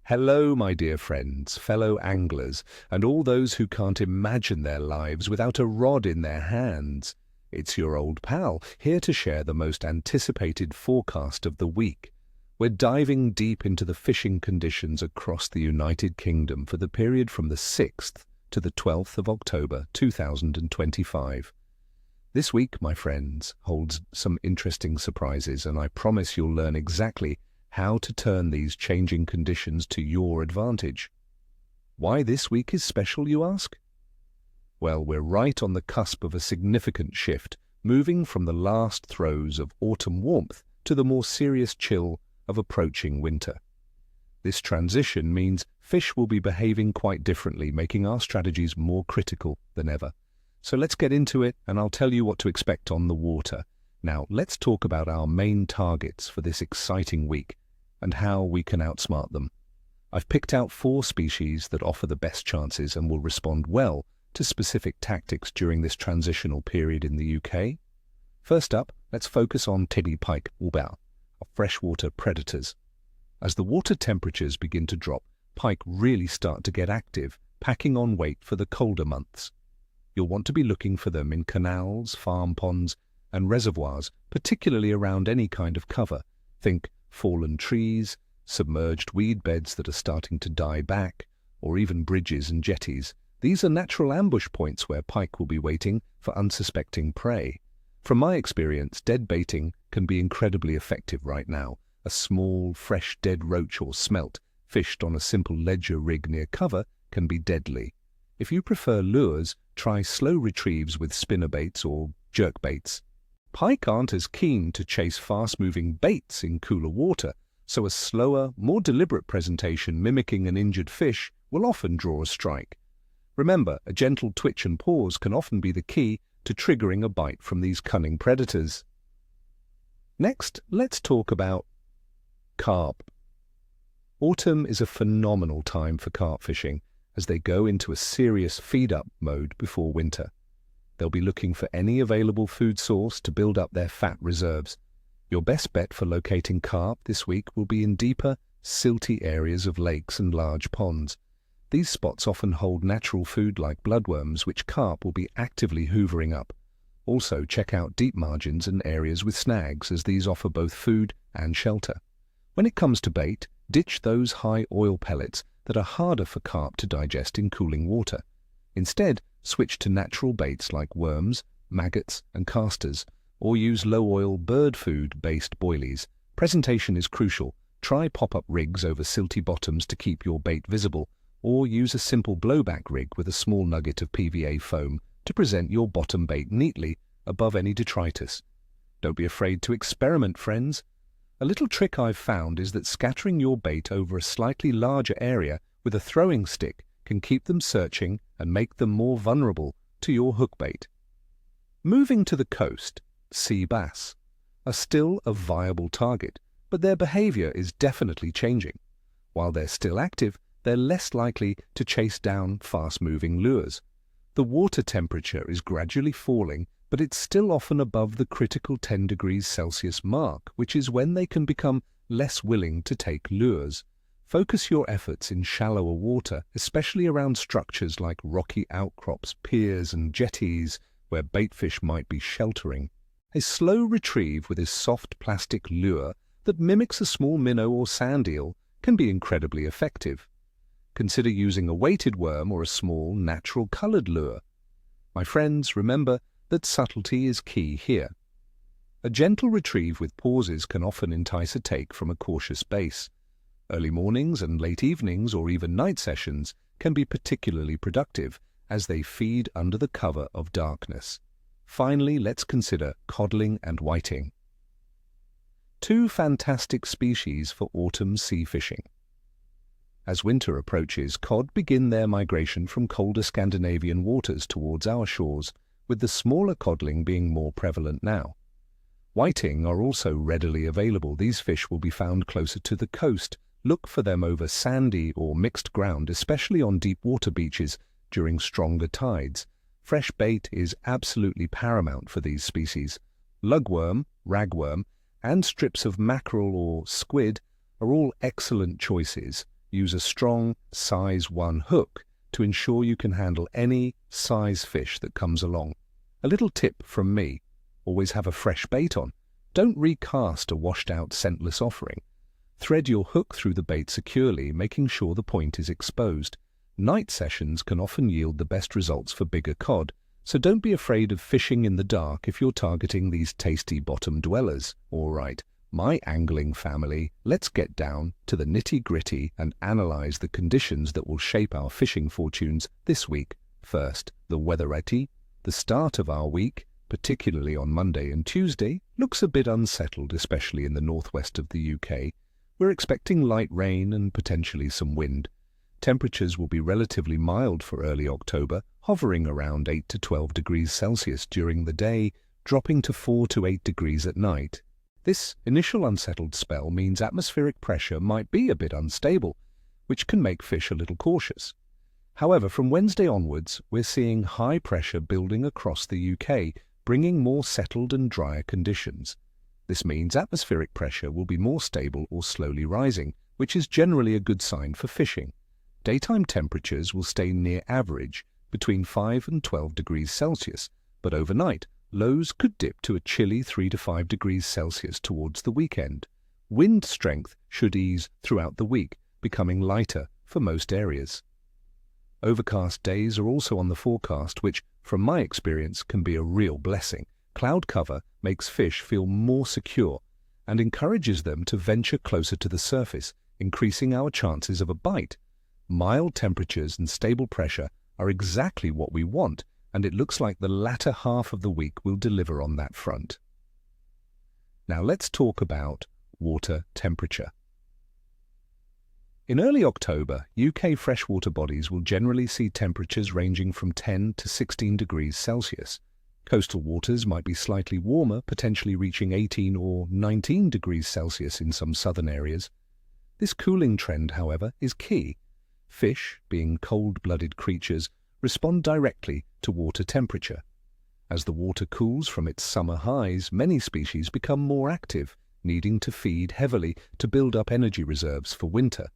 Hello, my dear friends, fellow anglers, and all those who can't imagine their lives without a rod in their hands. It's your old pal, here to share the most anticipated forecast of the week. We're diving deep into the fishing conditions across the United Kingdom for the period from the 6th to the 12th of October 2025. This week, my friends, holds some interesting surprises, and I promise you'll learn exactly how to turn these changing conditions to your advantage. Why this week is special, you ask? Well, we're right on the cusp of a significant shift, moving from the last throes of autumn warmth to the more serious chill of approaching winter. This transition means fish will be behaving quite differently, making our strategies more critical than ever. So let's get into it, and I'll tell you what to expect on the water. Now, let's talk about our main targets for this exciting week and how we can outsmart them. I've picked out 4 species that offer the best chances and will respond well to specific tactics during this transitional period in the UK. First up, let's focus on Pike, or freshwater predators. As the water temperatures begin to drop, pike really start to get active, packing on weight for the colder months. You'll want to be looking for them in canals, farm ponds, and reservoirs, particularly around any kind of cover. Think fallen trees, submerged weed beds that are starting to die back, or even bridges and jetties. These are natural ambush points where pike will be waiting for unsuspecting prey. From my experience, dead baiting can be incredibly effective right now. A small, fresh dead roach or smelt fished on a simple ledger rig near cover can be deadly. If you prefer lures, try slow retrieves with spinnerbaits or jerkbaits. Pike aren't as keen to chase fast-moving baits in cooler water, so a slower, more deliberate presentation mimicking an injured fish will often draw a strike. Remember, a gentle twitch and pause can often be the key to triggering a bite from these cunning predators. Next, let's talk about carp. Autumn is a phenomenal time for carp fishing as they go into a serious feed-up mode before winter. They'll be looking for any available food source to build up their fat reserves. Your best bet for locating carp this week will be in deeper, silty areas of lakes and large ponds. These spots often hold natural food like bloodworms, which carp will be actively hoovering up. Also, check out deep margins and areas with snags, as these offer both food and shelter. When it comes to bait, ditch those high oil pellets that are harder for carp to digest in cooling water. Instead, switch to natural baits like worms, maggots, and casters, or use low-oil bird food-based boilies. Presentation is crucial. Try pop-up rigs over silty bottoms to keep your bait visible, or use a simple blowback rig with a small nugget of PVA foam to present your bottom bait neatly above any detritus. Don't be afraid to experiment, friends. A little trick I've found is that scattering your bait over a slightly larger area with a throwing stick can keep them searching and make them more vulnerable to your hook bait. Moving to the coast, sea bass are still a viable target, but their behavior is definitely changing. While they're still active, they're less likely to chase down fast-moving lures. The water temperature is gradually falling, but it's still often above the critical 10 degrees Celsius mark, which is when they can become less willing to take lures. Focus your efforts in shallower water, especially around structures like rocky outcrops, piers, and jetties, where baitfish might be sheltering. A slow retrieve with a soft plastic lure that mimics a small minnow or sand eel can be incredibly effective. Consider using a weighted worm or a small, natural-colored lure. My friends, remember that subtlety is key here. A gentle retrieve with pauses can often entice a take from a cautious base. Early mornings and late evenings or even night sessions can be particularly productive as they feed under the cover of darkness. Finally, let's consider codling and whiting. 2 fantastic species for autumn sea fishing. As winter approaches, cod begin their migration from colder Scandinavian waters towards our shores, with the smaller codling being more prevalent now. Whiting are also readily available. These fish will be found closer to the coast. Look for them over sandy or mixed ground, especially on deep water beaches during stronger tides. Fresh bait is absolutely paramount for these species. Lugworm, ragworm, and strips of mackerel or squid are all excellent choices. Use a strong size 1 hook to ensure you can handle any size fish that comes along. A little tip from me: always have a fresh bait on. Don't recast a washed-out scentless offering. Thread your hook through the bait securely, making sure the point is exposed. Night sessions can often yield the best results for bigger cod, so don't be afraid of fishing in the dark if you're targeting these tasty bottom dwellers. All right, my angling family, let's get down to the nitty-gritty and analyze the conditions that will shape our fishing fortunes this week. First, the weatherette. The start of our week, particularly on Monday and Tuesday, looks a bit unsettled, especially in the northwest of the UK. We're expecting light rain and potentially some wind. Temperatures will be relatively mild for early October, hovering around 8 to 12 degrees Celsius during the day, dropping to 4 to 8 degrees at night. This initial unsettled spell means atmospheric pressure might be a bit unstable, which can make fish a little cautious. However, from Wednesday onwards, we're seeing high pressure building across the UK, bringing more settled and drier conditions. This means atmospheric pressure will be more stable or slowly rising, which is generally a good sign for fishing. Daytime temperatures will stay near average, between 5 and 12 degrees Celsius, but overnight, lows could dip to a chilly 3 to 5 degrees Celsius towards the weekend. Wind strength should ease throughout the week, becoming lighter for most areas. Overcast days are also on the forecast, which, from my experience, can be a real blessing. Cloud cover makes fish feel more secure and encourages them to venture closer to the surface, increasing our chances of a bite. Mild temperatures and stable pressure are exactly what we want, and it looks like the latter half of the week will deliver on that front. Now let's talk about water temperature. In early October, UK freshwater bodies will generally see temperatures ranging from 10 to 16 degrees Celsius. Coastal waters might be slightly warmer, potentially reaching 18 or 19 degrees Celsius in some southern areas. This cooling trend, however, is key. Fish, being cold-blooded creatures, respond directly to water temperature. As the water cools from its summer highs, many species become more active, needing to feed heavily to build up energy reserves for winter.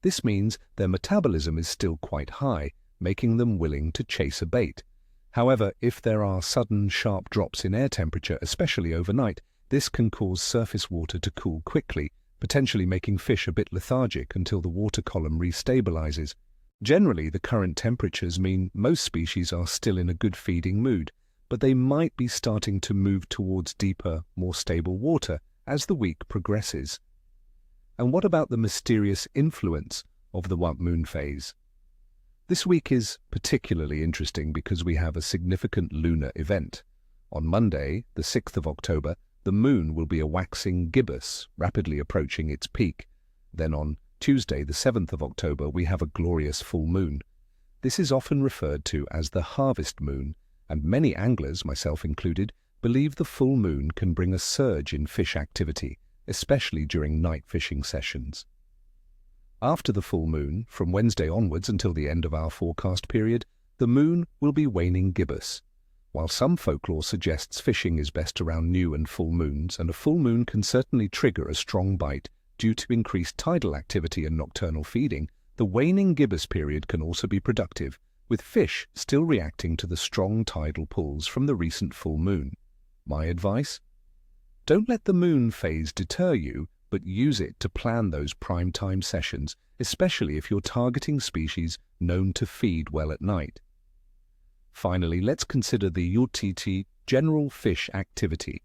This means their metabolism is still quite high, making them willing to chase a bait. However, if there are sudden, sharp drops in air temperature, especially overnight, this can cause surface water to cool quickly, potentially making fish a bit lethargic until the water column restabilizes. Generally, the current temperatures mean most species are still in a good feeding mood, but they might be starting to move towards deeper, more stable water as the week progresses. And what about the mysterious influence of the white moon phase? This week is particularly interesting because we have a significant lunar event. On Monday, the 6th of October, the moon will be a waxing gibbous, rapidly approaching its peak. Then on Tuesday, the 7th of October, we have a glorious full moon. This is often referred to as the harvest moon, and many anglers, myself included, believe the full moon can bring a surge in fish activity, especially during night fishing sessions. After the full moon, from Wednesday onwards until the end of our forecast period, the moon will be waning gibbous. While some folklore suggests fishing is best around new and full moons, and a full moon can certainly trigger a strong bite due to increased tidal activity and nocturnal feeding, the waning gibbous period can also be productive, with fish still reacting to the strong tidal pulls from the recent full moon. My advice? Don't let the moon phase deter you, but use it to plan those prime time sessions, especially if you're targeting species known to feed well at night. Finally, let's consider the youre, general fish activity,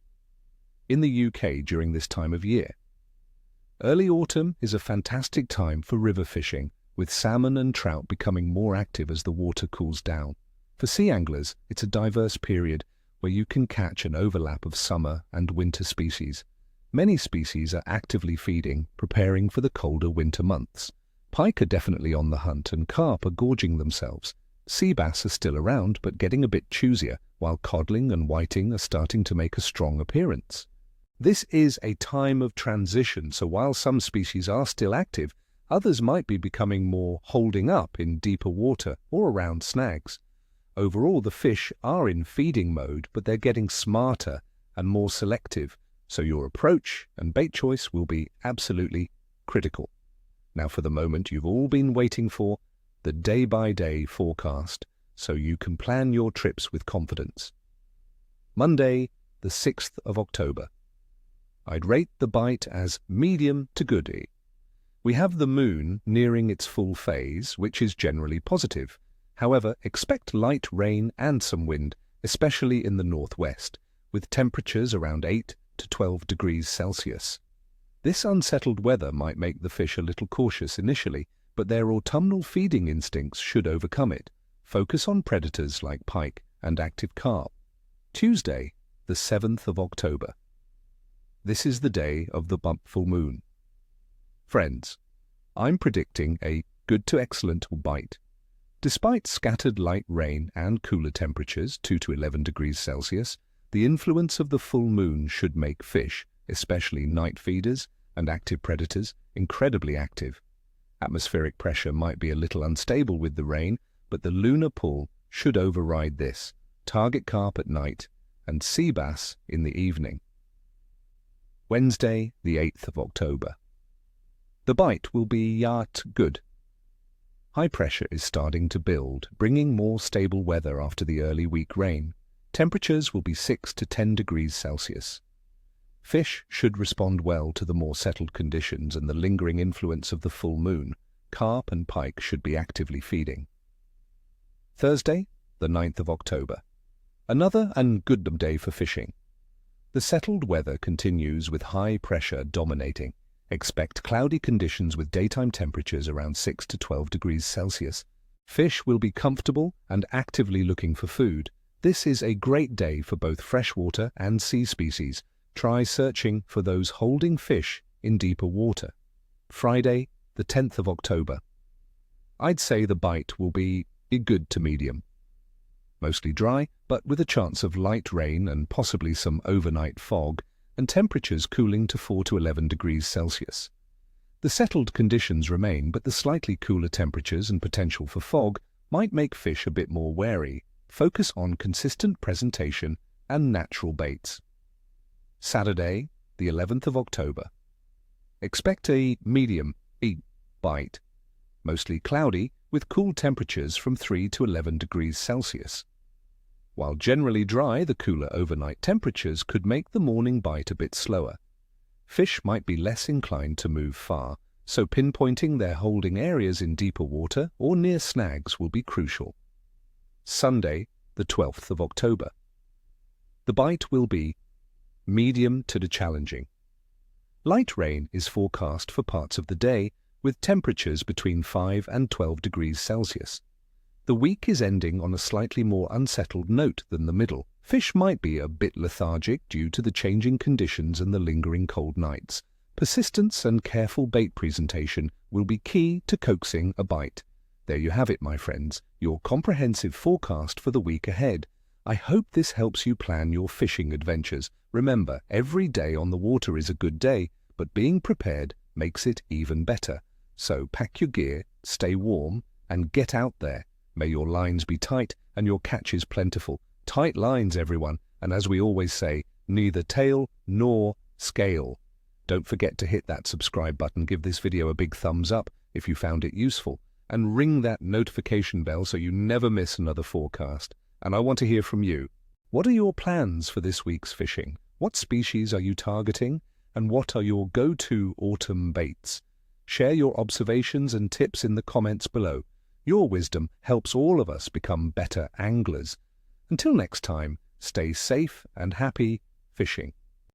in the UK during this time of year. Early autumn is a fantastic time for river fishing, with salmon and trout becoming more active as the water cools down. For sea anglers, it's a diverse period where you can catch an overlap of summer and winter species. Many species are actively feeding, preparing for the colder winter months. Pike are definitely on the hunt and carp are gorging themselves. Sea bass are still around but getting a bit choosier, while codling and whiting are starting to make a strong appearance. This is a time of transition, so while some species are still active, others might be becoming more holding up in deeper water or around snags. Overall, the fish are in feeding mode, but they're getting smarter and more selective, so your approach and bait choice will be absolutely critical. Now for the moment you've all been waiting for, the day-by-day forecast, so you can plan your trips with confidence. Monday, the 6th of October. I'd rate the bite as medium to goody. We have the moon nearing its full phase, which is generally positive. However, expect light rain and some wind, especially in the northwest, with temperatures around 8 to 12 degrees Celsius. This unsettled weather might make the fish a little cautious initially, but their autumnal feeding instincts should overcome it. Focus on predators like pike and active carp. Tuesday, the 7th of October. This is the day of the full moon. Friends, I'm predicting a good to excellent bite. Despite scattered light rain and cooler temperatures, 2 to 11 degrees Celsius, the influence of the full moon should make fish, especially night feeders and active predators, incredibly active. Atmospheric pressure might be a little unstable with the rain, but the lunar pull should override this. Target carp at night and sea bass in the evening. Wednesday, the 8th of October. The bite will be good. High pressure is starting to build, bringing more stable weather after the early week rain. Temperatures will be 6 to 10 degrees Celsius. Fish should respond well to the more settled conditions and the lingering influence of the full moon. Carp and pike should be actively feeding. Thursday, the 9th of October. Another and good day for fishing. The settled weather continues with high pressure dominating. Expect cloudy conditions with daytime temperatures around 6 to 12 degrees Celsius. Fish will be comfortable and actively looking for food. This is a great day for both freshwater and sea species. Try searching for those holding fish in deeper water. Friday, the 10th of October. I'd say the bite will be good to medium. Mostly dry, but with a chance of light rain and possibly some overnight fog, and temperatures cooling to 4 to 11 degrees Celsius. The settled conditions remain, but the slightly cooler temperatures and potential for fog might make fish a bit more wary. Focus on consistent presentation and natural baits. Saturday, the 11th of October. Expect a medium bite, mostly cloudy, with cool temperatures from 3 to 11 degrees Celsius. While generally dry, the cooler overnight temperatures could make the morning bite a bit slower. Fish might be less inclined to move far, so pinpointing their holding areas in deeper water or near snags will be crucial. Sunday, the 12th of October. The bite will be medium to challenging. Light rain is forecast for parts of the day, with temperatures between 5 and 12 degrees Celsius. The week is ending on a slightly more unsettled note than the middle. Fish might be a bit lethargic due to the changing conditions and the lingering cold nights. Persistence and careful bait presentation will be key to coaxing a bite. There you have it, my friends, your comprehensive forecast for the week ahead. I hope this helps you plan your fishing adventures. Remember, every day on the water is a good day, but being prepared makes it even better. So pack your gear, stay warm, and get out there. May your lines be tight and your catches plentiful. Tight lines, everyone, and as we always say, neither tail nor scale. Don't forget to hit that subscribe button, give this video a big thumbs up if you found it useful, and ring that notification bell so you never miss another forecast. And I want to hear from you. What are your plans for this week's fishing? What species are you targeting? And what are your go-to autumn baits? Share your observations and tips in the comments below. Your wisdom helps all of us become better anglers. Until next time, stay safe and happy fishing.